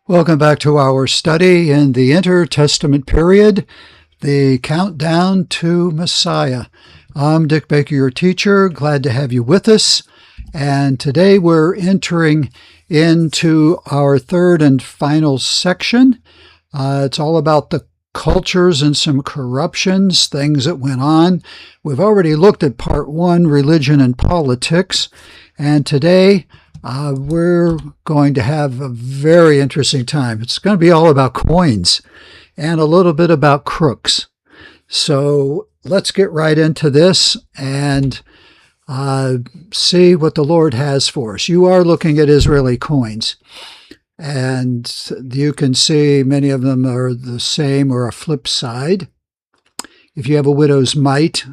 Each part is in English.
Welcome back to our study in the Intertestament period, the countdown to Messiah. I'm Dick Baker, your teacher. Glad to have you with us. And today we're entering into our third and final section. It's all about the cultures and some corruptions, things that went on. We've already looked at part one, religion and politics. And today we're going to have a very interesting time. It's going to be all about coins and a little bit about crooks. So let's get right into this and see what the Lord has for us. You are looking at Israeli coins, and you can see many of them are the same or a flip side. If you have a widow's mite,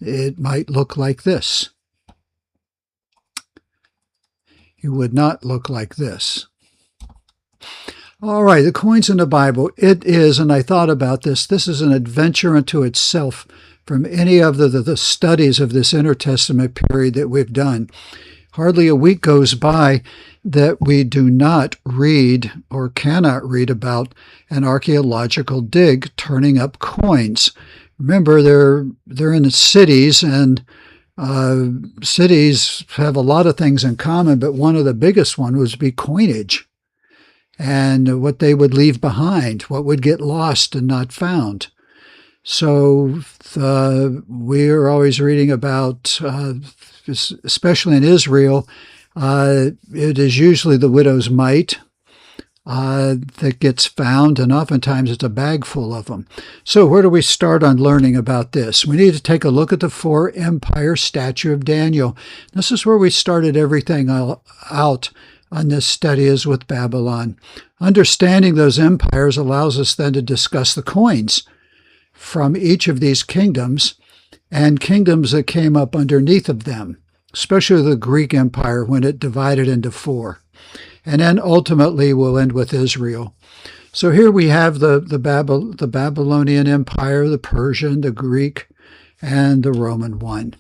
it might look like this. It would not look like this. All right, the coins in the Bible. It is, and I thought about this is an adventure unto itself from any of the studies of this intertestament period that we've done. Hardly a week goes by that we do not read or cannot read about an archaeological dig turning up coins. Remember, they're in the cities, and cities have a lot of things in common, but one of the biggest one would be coinage and what they would leave behind, what would get lost and not found. So we're always reading about, especially in Israel, it is usually the widow's mite that gets found, and oftentimes it's a bag full of them. So where do we start on learning about this? We need to take a look at the four empire statue of Daniel. This is where we started everything out on this study, is with Babylon. Understanding those empires allows us then to discuss the coins from each of these kingdoms and kingdoms that came up underneath of them, especially the Greek Empire when it divided into four. And then ultimately we'll end with Israel. So here we have the Babylonian Empire, the Persian, the Greek, and the Roman one.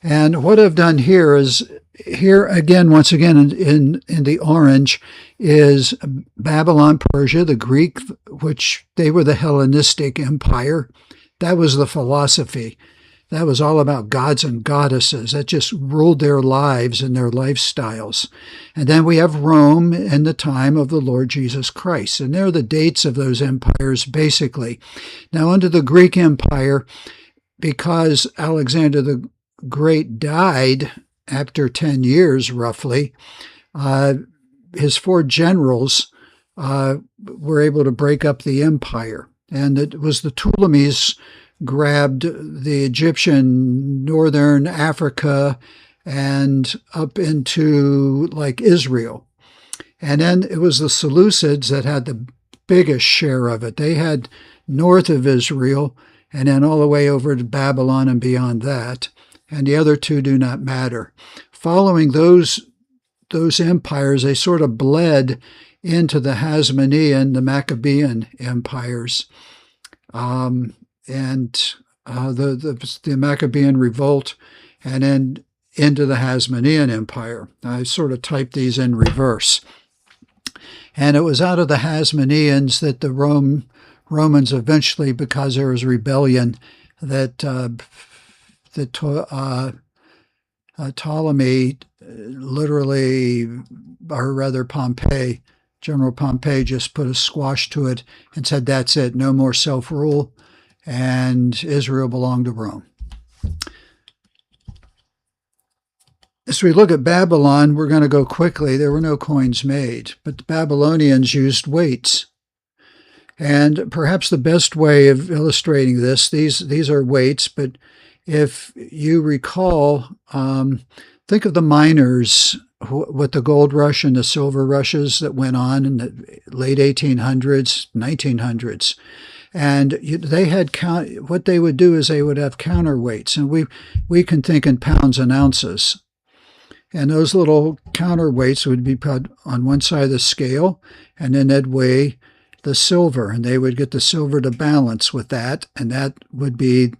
And what I've done here is, here again, once again in the orange, is Babylon, Persia, the Greek, which they were the Hellenistic Empire. That was the philosophy. That was all about gods and goddesses. That just ruled their lives and their lifestyles. And then we have Rome in the time of the Lord Jesus Christ. And there are the dates of those empires, basically. Now, under the Greek Empire, because Alexander the Great died after 10 years, roughly, his four generals were able to break up the empire. And it was the Ptolemies grabbed the Egyptian, northern Africa, and up into like Israel. And then it was the Seleucids that had the biggest share of it. They had north of Israel and then all the way over to Babylon and beyond that. And the other two do not matter. Following those empires, they sort of bled into the Hasmonean, the Maccabean empires. And the Maccabean revolt, and then into the Hasmonean Empire. I sort of typed these in reverse. And it was out of the Hasmoneans that the Romans eventually, because there was rebellion, that Ptolemy literally, or rather Pompey, General Pompey, just put a squash to it and said, that's it, no more self-rule. And Israel belonged to Rome. As we look at Babylon, we're going to go quickly. There were no coins made, but the Babylonians used weights. And perhaps the best way of illustrating this, these are weights, but if you recall, think of the miners with the gold rush and the silver rushes that went on in the late 1800s, 1900s. And they had what they would do is they would have counterweights, and we can think in pounds and ounces. And those little counterweights would be put on one side of the scale, and then they'd weigh the silver, and they would get the silver to balance with that, and that would be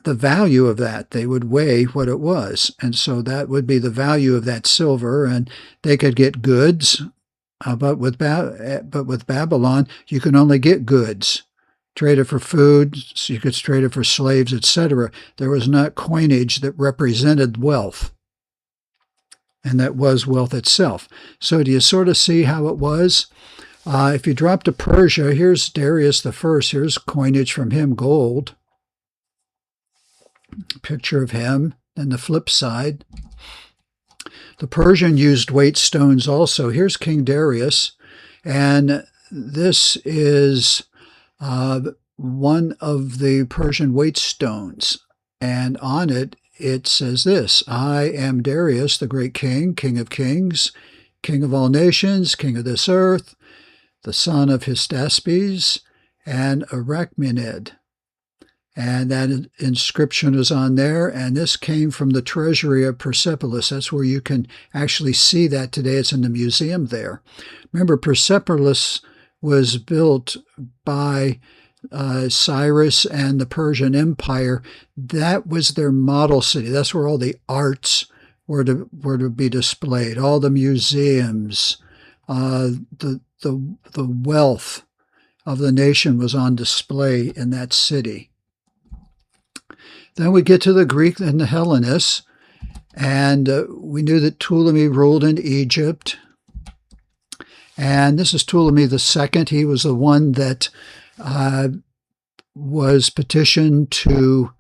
the value of that. They would weigh what it was, and so that would be the value of that silver, and they could get goods But with Babylon, you can only get goods. Trade it for food, so you could trade it for slaves, etc. There was not coinage that represented wealth, and that was wealth itself. So do you sort of see how it was? If you drop to Persia, here's Darius the First. Here's coinage from him, gold. Picture of him. And the flip side, the Persian used weight stones also. Here's King Darius, and this is one of the Persian weight stones. And on it, it says this: I am Darius, the great king, king of kings, king of all nations, king of this earth, the son of Hystaspes and Arachmenid. And that inscription is on there, and this came from the treasury of Persepolis. That's where you can actually see that today. It's in the museum there. Remember, Persepolis was built by Cyrus and the Persian Empire. That was their model city. That's where all the arts were to be displayed, all the museums, the wealth of the nation was on display in that city. Then we get to the Greek and the Hellenists, and we knew that Ptolemy ruled in Egypt. And this is Ptolemy II. He was the one that was petitioned to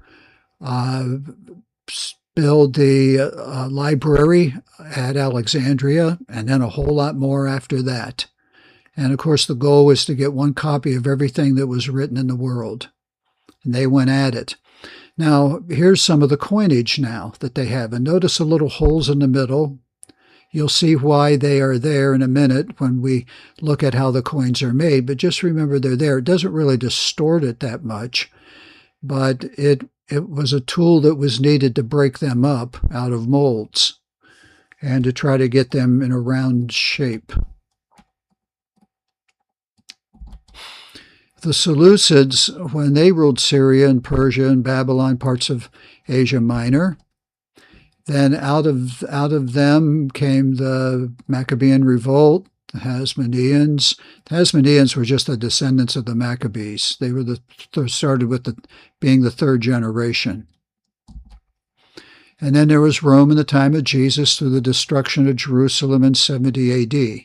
build the library at Alexandria, and then a whole lot more after that. And of course, the goal was to get one copy of everything that was written in the world. And they went at it. Now, here's some of the coinage now that they have. And notice the little holes in the middle. You'll see why they are there in a minute when we look at how the coins are made. But just remember they're there. It doesn't really distort it that much. But it was a tool that was needed to break them up out of molds and to try to get them in a round shape. The Seleucids, when they ruled Syria and Persia and Babylon, parts of Asia Minor, then out of them came the Maccabean revolt, the Hasmoneans. The Hasmoneans were just the descendants of the Maccabees. They were started with being the third generation. And then there was Rome in the time of Jesus through the destruction of Jerusalem in 70 AD.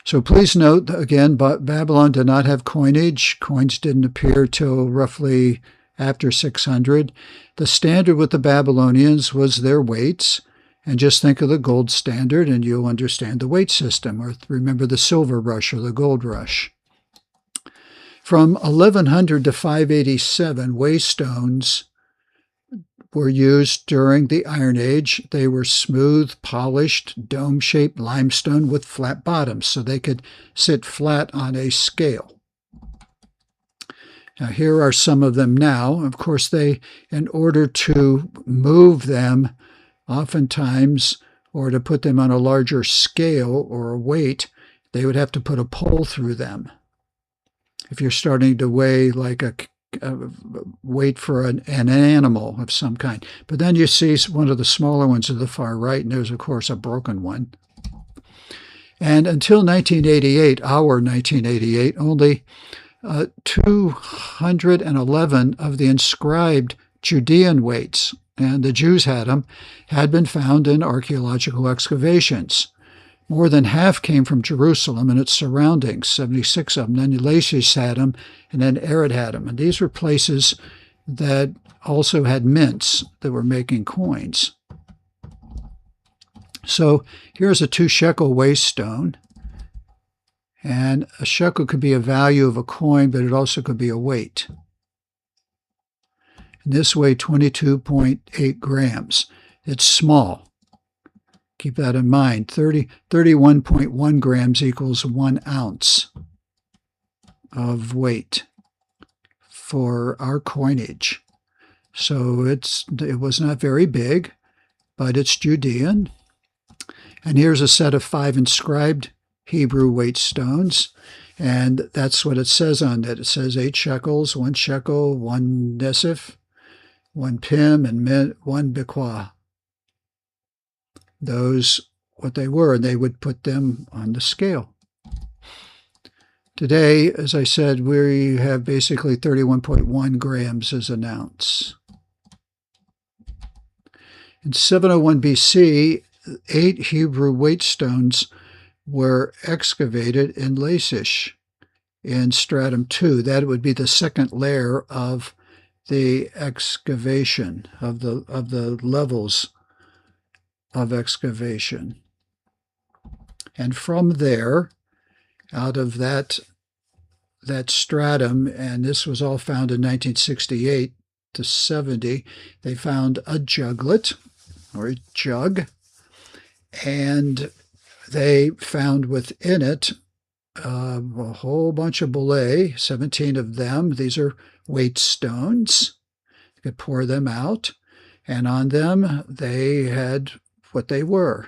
So please note, again, Babylon did not have coinage. Coins didn't appear till roughly after 600. The standard with the Babylonians was their weights. And just think of the gold standard and you'll understand the weight system. Or remember the silver rush or the gold rush. From 1100 to 587, waystones were used during the Iron Age. They were smooth, polished, dome-shaped limestone with flat bottoms, so they could sit flat on a scale. Now, here are some of them now. Of course, in order to move them, oftentimes, or to put them on a larger scale or a weight, they would have to put a pole through them. If you're starting to weigh like a weight for an animal of some kind. But then you see one of the smaller ones to the far right, and there's, of course, a broken one. And until 1988, only 211 of the inscribed Judean weights, and the Jews had them, had been found in archaeological excavations. More than half came from Jerusalem and its surroundings, 76 of them. Then Lachish had them, and then Arad had them. And these were places that also had mints that were making coins. So here's a 2-shekel waystone. And a shekel could be a value of a coin, but it also could be a weight. And this weighed 22.8 grams. It's small. Keep that in mind. 31.1 grams equals 1 ounce of weight for our coinage. So it was not very big, but it's Judean. And here's a set of 5 inscribed Hebrew weight stones. And that's what it says on it. It says 8 shekels, 1 shekel, 1 nesif, 1 pim, and 1 bequah. Those what they were, and they would put them on the scale. Today, as I said, we have basically 31.1 grams as an ounce. In 701 BC, 8 Hebrew weight stones were excavated in Lachish in stratum 2. That would be the second layer of the excavation, of the levels of excavation. And from there, out of that stratum, and this was all found in 1968 to 70, they found a juglet, or a jug, and they found within it a whole bunch of bullae, 17 of them. These are weight stones. You could pour them out, and on them they had what they were.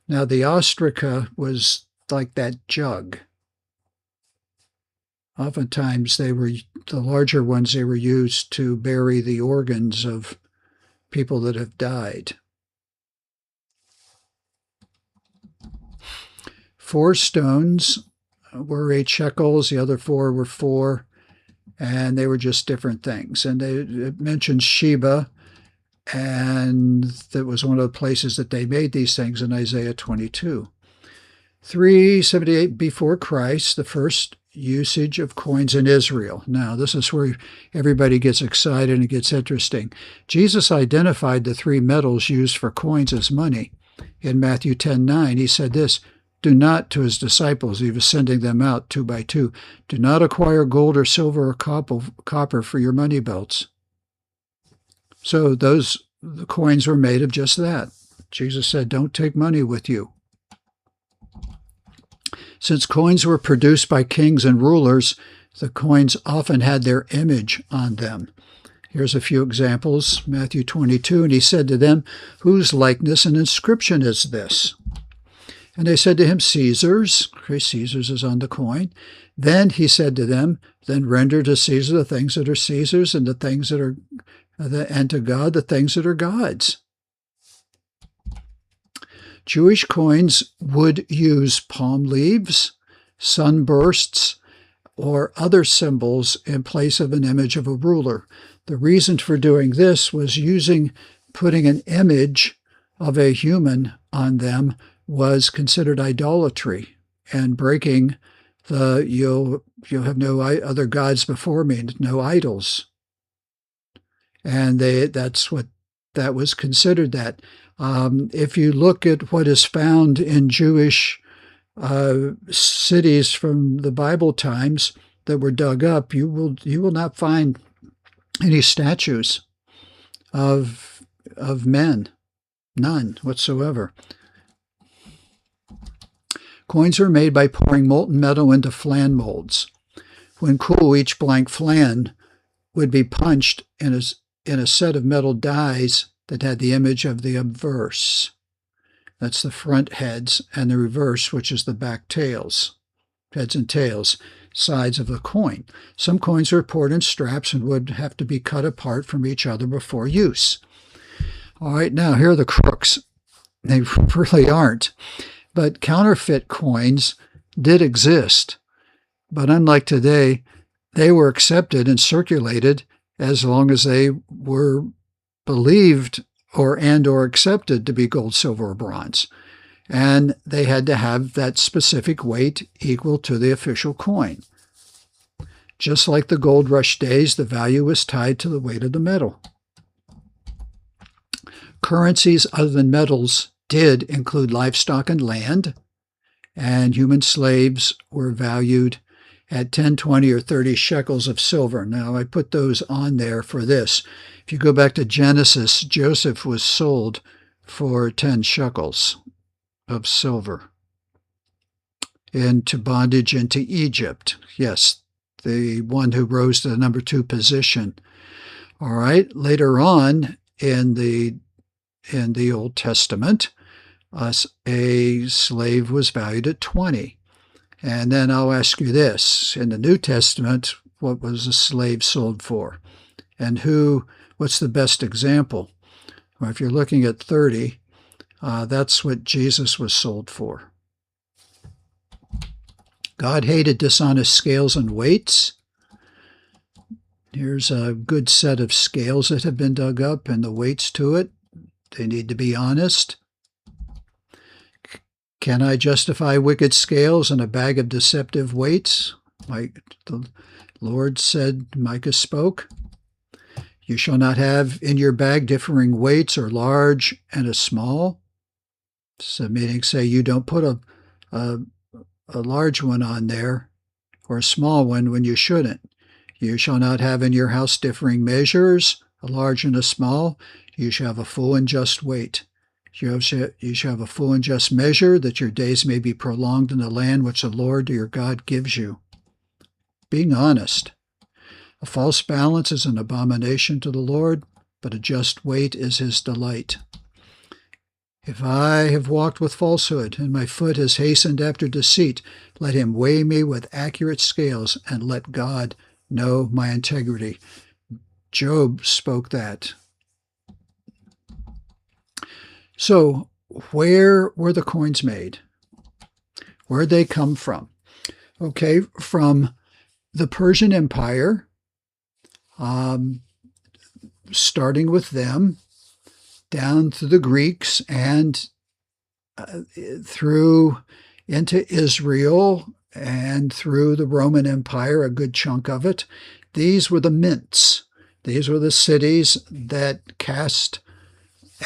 Now, the ostraca was like that jug. Oftentimes, the larger ones, they were used to bury the organs of people that have died. 4 stones were 8 shekels, the other 4 were 4, and they were just different things. And it mentions Sheba, and that was one of the places that they made these things in Isaiah 22. 378 before Christ, the first usage of coins in Israel. Now, this is where everybody gets excited and it gets interesting. Jesus identified the 3 metals used for coins as money. In Matthew 10:9, he said this, "Do not," to his disciples, he was sending them out 2 by 2, "do not acquire gold or silver or copper for your money belts." So the coins were made of just that. Jesus said, don't take money with you. Since coins were produced by kings and rulers, the coins often had their image on them. Here's a few examples. Matthew 22, "And he said to them, 'Whose likeness and inscription is this?' And they said to him, 'Caesar's.'" Okay, Caesar's is on the coin. "Then he said to them, 'Then render to Caesar the things that are Caesar's, and and to God the things that are God's.'" Jewish coins would use palm leaves, sunbursts, or other symbols in place of an image of a ruler. The reason for doing this was putting an image of a human on them was considered idolatry, and breaking you'll have no other gods before me, no idols. And that was considered that. If you look at what is found in Jewish cities from the Bible times that were dug up, you will not find any statues of men, none whatsoever. Coins were made by pouring molten metal into flan molds. When cool, each blank flan would be punched in a set of metal dies that had the image of the obverse. That's the front heads, and the reverse, which is the back tails, heads and tails, sides of the coin. Some coins were poured in straps and would have to be cut apart from each other before use. All right, now here are the crooks. They really aren't. But counterfeit coins did exist. But unlike today, they were accepted and circulated as long as they were believed or accepted to be gold, silver, or bronze. And they had to have that specific weight equal to the official coin. Just like the gold rush days, the value was tied to the weight of the metal. Currencies other than metals did include livestock and land, and human slaves were valued at 10, 20, or 30 shekels of silver. Now, I put those on there for this. If you go back to Genesis, Joseph was sold for 10 shekels of silver into bondage into Egypt. Yes, the one who rose to the number 2 position. All right, later on in the Old Testament, a slave was valued at 20. And then I'll ask you this. In the New Testament, what was a slave sold for? And what's the best example? Well, if you're looking at 30, That's what Jesus was sold for. God hated dishonest scales and weights. Here's a good set of scales that have been dug up and the weights to it. They need to be honest. Can I justify wicked scales and a bag of deceptive weights? Like the Lord said, Micah spoke. You shall not have in your bag differing weights, or large and a small. So meaning, say you don't put a large one on there or a small one when you shouldn't. You shall not have in your house differing measures, a large and a small. You shall have a full and just weight. You shall have a full and just measure, that your days may be prolonged in the land which the Lord your God gives you. Being honest. A false balance is an abomination to the Lord, but a just weight is his delight. If I have walked with falsehood, and my foot has hastened after deceit, let him weigh me with accurate scales, and let God know my integrity. Job spoke that. So, where were the coins made? Where'd they come from? Okay, from the Persian Empire, starting with them, down to the Greeks, and through into Israel, and through the Roman Empire, a good chunk of it. These were the mints. These were the cities that cast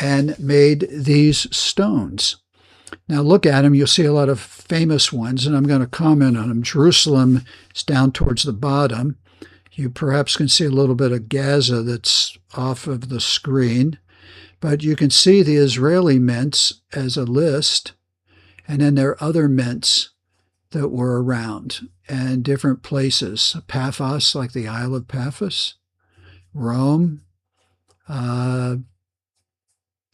and made these stones. Now look at them. You'll see a lot of famous ones, and I'm going to comment on them. Jerusalem is down towards the bottom. You perhaps can see a little bit of Gaza that's off of the screen. But you can see the Israeli mints as a list, and then there are other mints that were around and different places. Paphos, like the Isle of Paphos, Rome.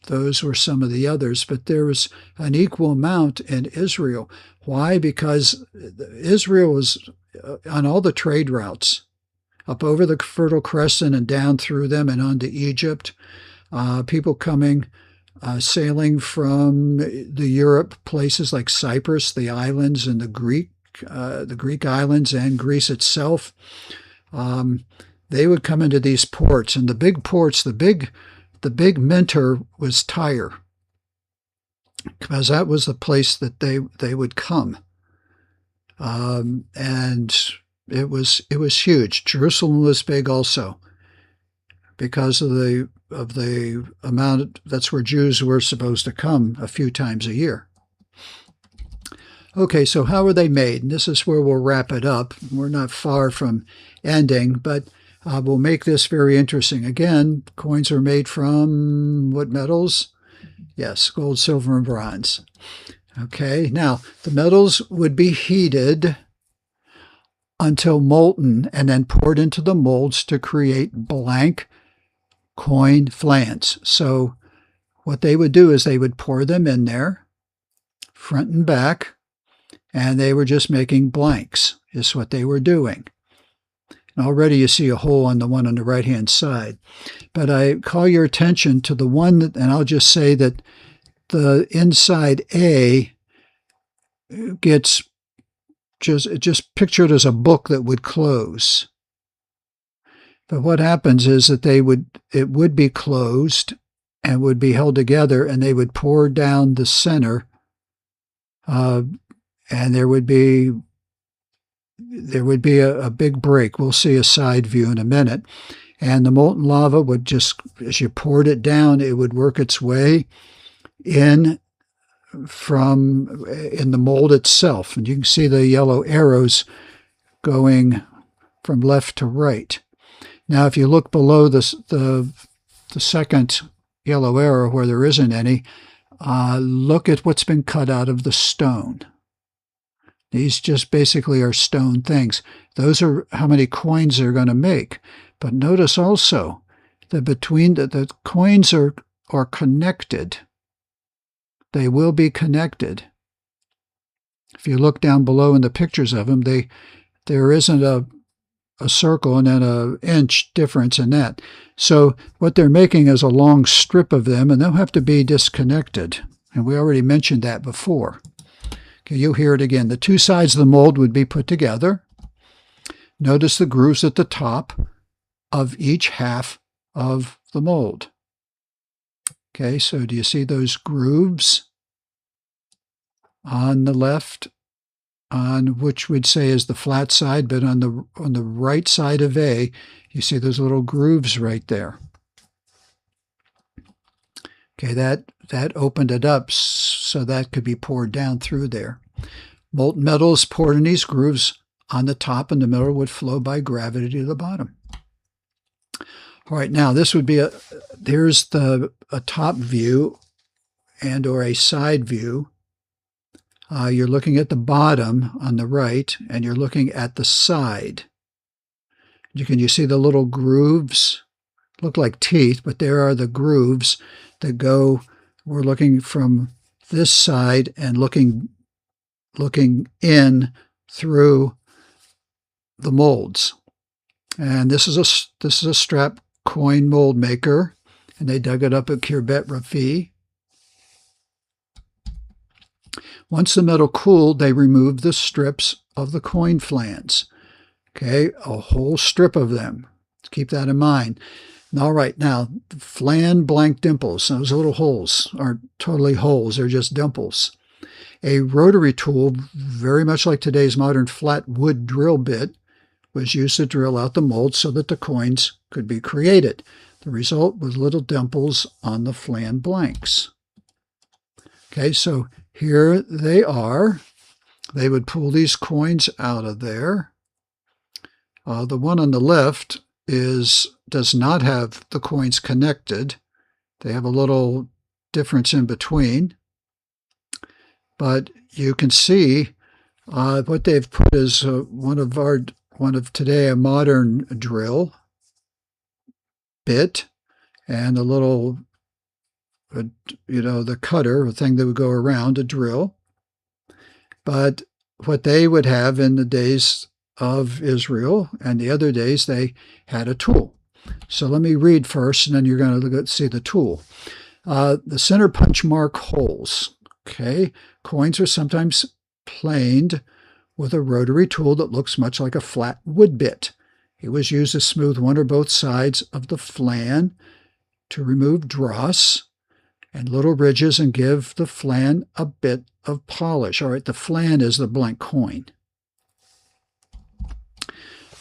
Those were some of the others, but there was an equal amount in Israel. Why? Because Israel was on all the trade routes, up over the Fertile Crescent and down through them and onto Egypt. People coming, sailing from the Europe places like Cyprus, the islands, and the Greek islands and Greece itself. They would come into these ports, and the big ports, the big minter was Tyre, because that was the place that they would come, and it was huge. Jerusalem was big also, because of the amount. That's where Jews were supposed to come a few times a year. Okay, so how were they made? And this is where we'll wrap it up. We're not far from ending, but we'll make this very interesting. Again, coins are made from what metals? Yes, gold, silver, and bronze. Okay, now the metals would be heated until molten and then poured into the molds to create blank coin flans. So what they would do is they would pour them in there, front and back, and they were just making blanks, is what they were doing. And already you see a hole on the one on the right-hand side. But I call your attention to the one, and I'll just say that the inside A gets just pictured as a book that would close. But what happens is that it would be closed and would be held together, and they would pour down the center, and there would be a big break. We'll see a side view in a minute. And the molten lava would just, as you poured it down, it would work its way in the mold itself. And you can see the yellow arrows going from left to right. Now, if you look below the second yellow arrow where there isn't any, look at what's been cut out of the stone. These just basically are stone things. Those are how many coins they're going to make. But notice also that between the coins are connected. They will be connected. If you look down below in the pictures of them, there isn't a circle and then an inch difference in that. So what they're making is a long strip of them, and they'll have to be disconnected. And we already mentioned that before. Okay, you'll hear it again. The two sides of the mold would be put together. Notice the grooves at the top of each half of the mold. Okay, so do you see those grooves on the left, on which we'd say is the flat side, but on the right side of A, you see those little grooves right there. Okay, that opened it up so that could be poured down through there. Molten metal is poured in these grooves on the top, and the metal would flow by gravity to the bottom. All right, now this would be here's a top view and or a side view. You're looking at the bottom on the right, and you're looking at the side. You see the little grooves? Look like teeth, but there are the grooves that go. We're looking from this side and looking in through the molds. And this is a strap coin mold maker, and they dug it up at Khirbet Rafi. Once the metal cooled, they removed the strips of the coin flans. Okay, a whole strip of them. Keep that in mind. All right, now, flan blank dimples. Those little holes aren't totally holes. They're just dimples. A rotary tool, very much like today's modern flat wood drill bit, was used to drill out the mold so that the coins could be created. The result was little dimples on the flan blanks. Okay, so here they are. They would pull these coins out of there. The one on the left does not have the coins connected. They have a little difference in between. But you can see what they've put is one of today a modern drill bit and a little the cutter, a thing that would go around a drill. But what they would have in the days of Israel and the other days, they had a tool. So let me read first, and then you're going to see the tool. The center punch mark holes. Okay, coins are sometimes planed with a rotary tool that looks much like a flat wood bit. It was used to smooth one or both sides of the flan, to remove dross and little ridges and give the flan a bit of polish. All right, the flan is the blank coin.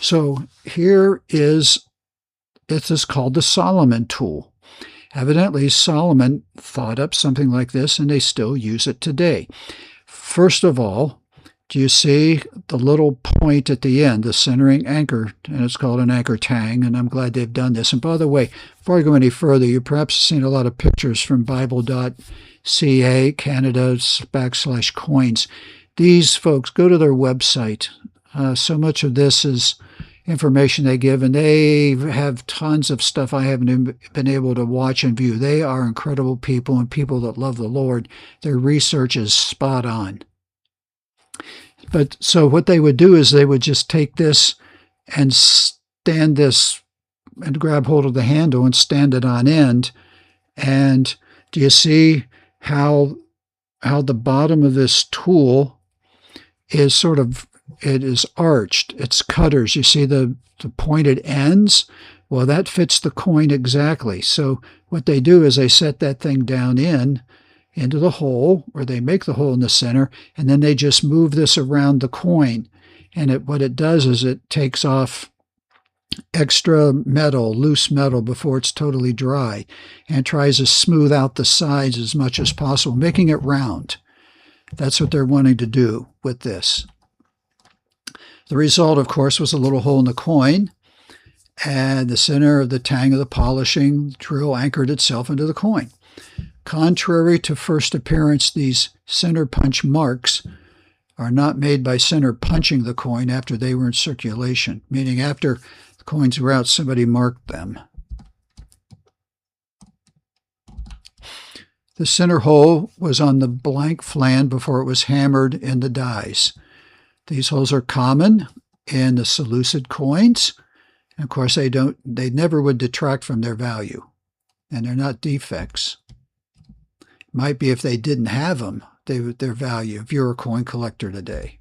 So here this is called the Solomon tool. Evidently, Solomon thought up something like this, and they still use it today. First of all, do you see the little point at the end, the centering anchor? And it's called an anchor tang, and I'm glad they've done this. And by the way, before I go any further, you've perhaps seen a lot of pictures from Bible.ca, Canada/coins. These folks, go to their website. So much of this is information they give, and they have tons of stuff I haven't been able to watch and view. They are incredible people and people that love the Lord. Their research is spot on. But so what they would do is they would just take this and stand this and grab hold of the handle and stand it on end. And do you see how the bottom of this tool is it is arched. It's cutters. You see the pointed ends? Well, that fits the coin exactly. So what they do is they set that thing down into the hole, or they make the hole in the center, and then they just move this around the coin. And what it does is it takes off extra metal, loose metal, before it's totally dry, and tries to smooth out the sides as much as possible, making it round. That's what they're wanting to do with this. The result, of course, was a little hole in the coin, and the center of the tang of the polishing drill anchored itself into the coin. Contrary to first appearance, these center punch marks are not made by center punching the coin after they were in circulation, meaning after the coins were out, somebody marked them. The center hole was on the blank flan before it was hammered in the dies. These holes are common in the Seleucid coins. And of course, they never would detract from their value, and they're not defects. Might be if they didn't have them, their value, if you're a coin collector today.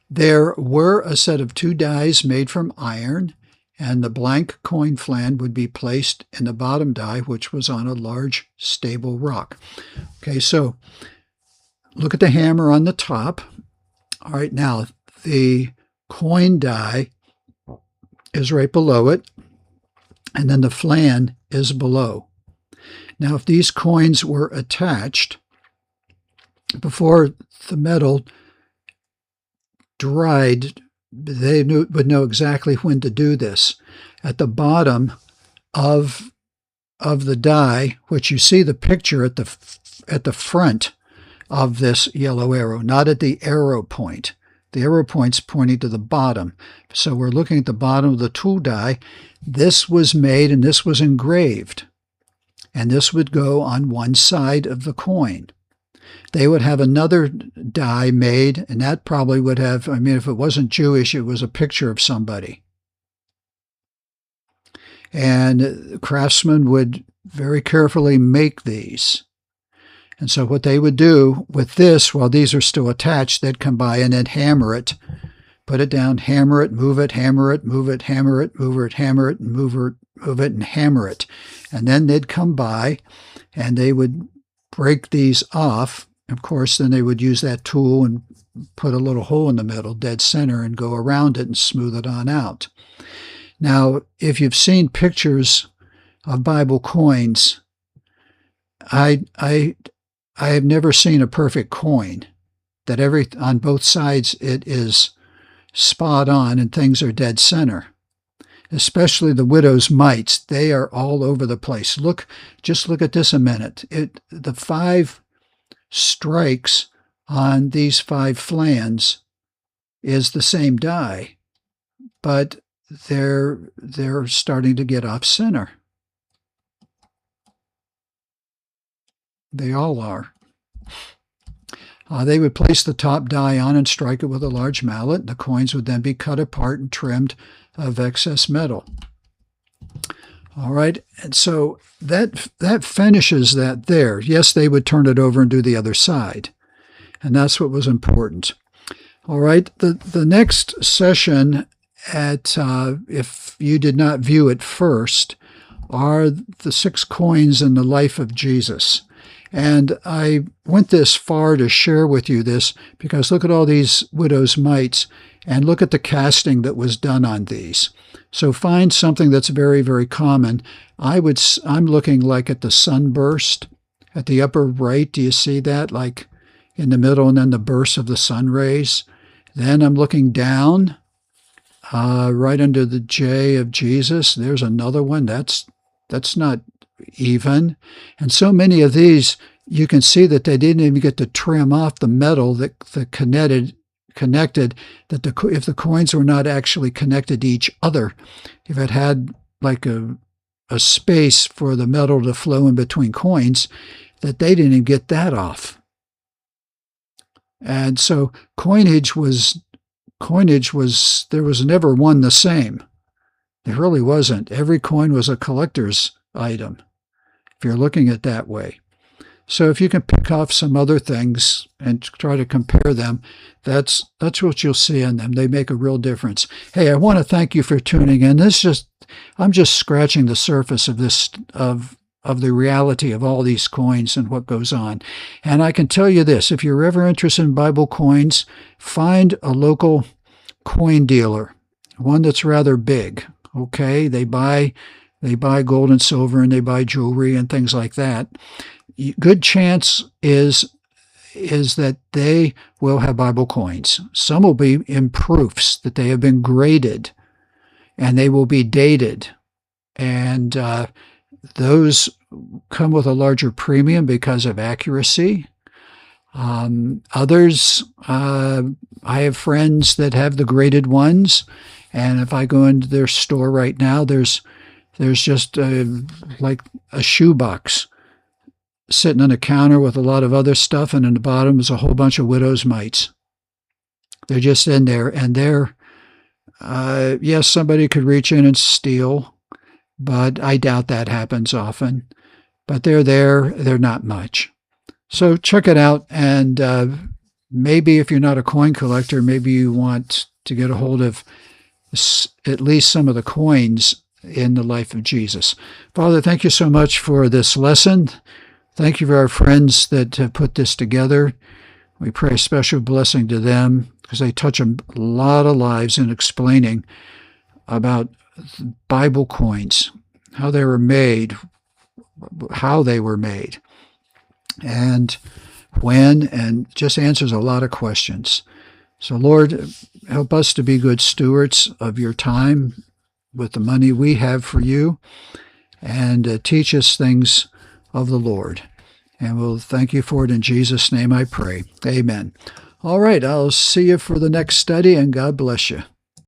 There were a set of 2 dies made from iron, and the blank coin flan would be placed in the bottom die, which was on a large, stable rock. Okay, so look at the hammer on the top. All right, now the coin die is right below it, and then the flan is below. Now, if these coins were attached before the metal dried, they would know exactly when to do this. At the bottom of the die, which you see the picture at the front of this yellow arrow, not at the arrow point. The arrow point's pointing to the bottom. So we're looking at the bottom of the tool die. This was made and this was engraved. And this would go on one side of the coin. They would have another die made, and that probably would have, I mean, if it wasn't Jewish, it was a picture of somebody. And craftsmen would very carefully make these. And so what they would do with this, while these are still attached, they'd come by and then hammer it, put it down, hammer it, move it, hammer it, move it, hammer it, move it, hammer it, and move it, and hammer it. And then they'd come by and they would break these off. Of course, then they would use that tool and put a little hole in the middle, dead center, and go around it and smooth it on out. Now, if you've seen pictures of Bible coins, I have never seen a perfect coin that on both sides it is spot on and things are dead center. Especially the widow's mites, they are all over the place. Just look at this a minute. The 5 strikes on these 5 flans is the same die, but they're starting to get off center. They all are. They would place the top die on and strike it with a large mallet. The coins would then be cut apart and trimmed of excess metal. All right, and so that finishes that there. Yes, they would turn it over and do the other side, and that's what was important. All right, the next session if you did not view it first, are the 6 coins in the life of Jesus. And I went this far to share with you this because look at all these widow's mites and look at the casting that was done on these. So find something that's very, very common. I'm looking like at the sunburst at the upper right. Do you see that? Like in the middle and then the burst of the sun rays. Then I'm looking down right under the J of Jesus. There's another one. That's not even. And so many of these, you can see that they didn't even get to trim off the metal that connected, that if the coins were not actually connected to each other, if it had like a space for the metal to flow in between coins, that they didn't even get that off. And so coinage was, there was never one the same. There really wasn't. Every coin was a collector's item, if you're looking at it that way. So if you can pick off some other things and try to compare them, that's what you'll see in them. They make a real difference. Hey, I want to thank you for tuning in. I'm just scratching the surface of this, of the reality of all these coins and what goes on. And I can tell you this, if you're ever interested in Bible coins, find a local coin dealer, one that's rather big. Okay, they buy gold and silver and they buy jewelry and things like that. Good chance is that they will have Bible coins. Some will be in proofs that they have been graded and they will be dated. And those come with a larger premium because of accuracy. Others, I have friends that have the graded ones. And if I go into their store right now, there's just like a shoebox sitting on a counter with a lot of other stuff, and in the bottom is a whole bunch of widow's mites. They're just in there, and yes, somebody could reach in and steal, but I doubt that happens often. but they're there. They're not much. So check it out, and maybe if you're not a coin collector, maybe you want to get a hold of at least some of the coins in the life of Jesus. Father, thank you so much for this lesson. Thank you for our friends that have put this together. We pray a special blessing to them because they touch a lot of lives in explaining about Bible coins, how they were made, and when, and just answers a lot of questions. So, Lord, help us to be good stewards of your time with the money we have for you, and teach us things of the Lord. And we'll thank you for it in Jesus' name I pray. Amen. All right, I'll see you for the next study, and God bless you.